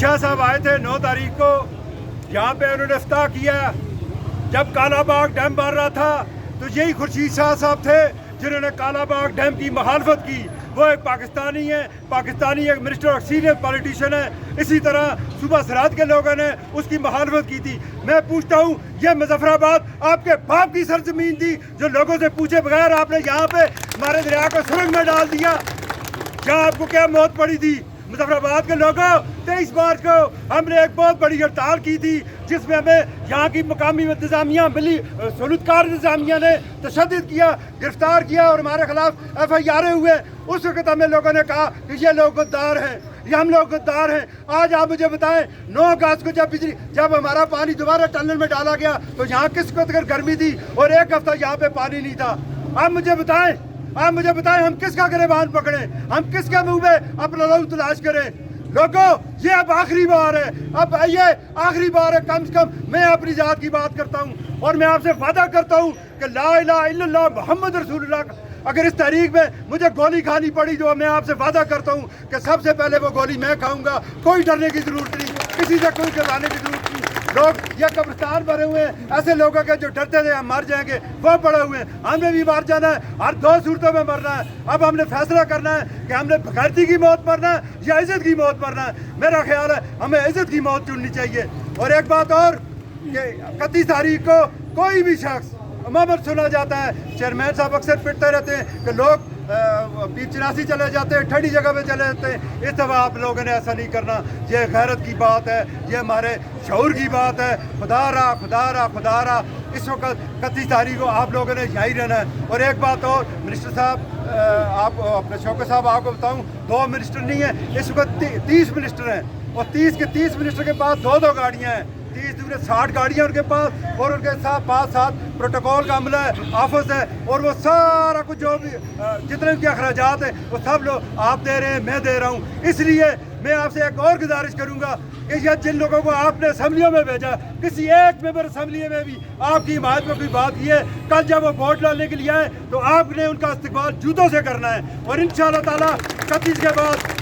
शाह साहब आए थे 9 तारीख को, यहाँ पे उन्होंने इफ्ताह किया। जब कालाबाग डैम बन रहा था तो यही खुर्शीद शाह साहब थे जिन्होंने कालाबाग डैम की मुखालफत की। वो एक पाकिस्तानी है, पाकिस्तानी एक मिनिस्टर और सीनियर पॉलिटिशियन है। इसी तरह सूबा सरहद के लोगों ने उसकी मुखालफत की थी। मैं पूछता हूँ, ये मुजफ्फराबाद आपके बाप की सरजमीन थी जो लोगों से पूछे बगैर आपने यहाँ पे हमारे दरिया को सुरंग में डाल दिया। क्या आपको क्या मौत पड़ी थी? मुजफ्फराबाद के लोगों, 23 मार्च को हमने एक बहुत बड़ी हड़ताल की थी जिसमें हमें यहाँ की मकामी इंतजामिया मिली सलूतकार इंतजामिया ने तशद्दुद किया, गिरफ्तार किया और हमारे खिलाफ FIR हुए। उस वक्त हमें लोगों ने कहा कि ये लोग गद्दार हैं, ये हम लोग गद्दार हैं। आज आप मुझे बताएं, 9 अगस्त को जब हमारा पानी दोबारा टनल में डाला गया तो यहाँ किस कदर गर्मी थी और 1 हफ्ता यहाँ पे पानी नहीं था। आप मुझे बताएं हम किसका गिरबान पकड़े, हम किसके मुंह में अपना लहू तलाश करें? लोगों, ये अब आखिरी बार है, अब ये आखिरी बार है। कम से कम मैं अपनी जात की बात करता हूँ और मैं आपसे वादा करता हूँ कि ला इलाहा इल्लल्लाह मोहम्मद रसूलुल्लाह। अगर इस तारीख में मुझे गोली खानी पड़ी तो मैं आपसे वादा करता हूँ कि सबसे पहले वो गोली मैं खाऊंगा। कोई डरने की जरूरत नहीं, किसी से कोई घबराने की जरूरत नहीं। लोग ये कब्रिस्तान भरे हुए हैं, ऐसे लोगों के जो डरते थे हम मर जाएंगे वो पड़े हुए हैं। हमें भी मर जाना है, हर 2 सूरतों में मरना है। अब हमने फैसला करना है कि हमने बगैरती की मौत मरना है या इज्जत की मौत मरना है। मेरा ख्याल है हमें इज्जत की मौत चुननी चाहिए। और एक बात और कि 31 तारीख को कोई भी शख्स अमूमन सुना जाता है, चेयरमैन साहब अक्सर पिटते रहते हैं कि लोग पीर चनासी चले जाते हैं, ठंडी जगह पे चले जाते हैं। इस दफ़ा आप लोगों ने ऐसा नहीं करना। ये गैरत की बात है, ये हमारे शऊर की बात है। खुदा रहा इस वक्त 31 तारीख को आप लोगों ने यहीं रहना है। और एक बात और मिनिस्टर साहब, आप अपने शौकत साहब आपको बताऊं, 2 मिनिस्टर नहीं है, इस वक्त 30 मिनिस्टर हैं और 30 के 30 मिनिस्टर के पास 2 गाड़ियाँ हैं। 30 दूर 60 गाड़ियाँ उनके पास और उनके साथ 5-7 प्रोटोकॉल का अमला है, ऑफिस है और वो सारा कुछ जो भी जितने भी अखराजात हैं वो सब लोग आप दे रहे हैं, मैं दे रहा हूँ। इसलिए मैं आपसे एक और गुजारिश करूँगा कि यह जिन लोगों को आपने असम्बलियों में भेजा, किसी एक मेंबर असम्बली में भी आपकी हिमायत में कोई बात की है, कल जब वो वोट डालने के लिए आए तो आपने उनका इस्तकबाल जूतों से करना है। और इंशाअल्लाह ताला 31 के बाद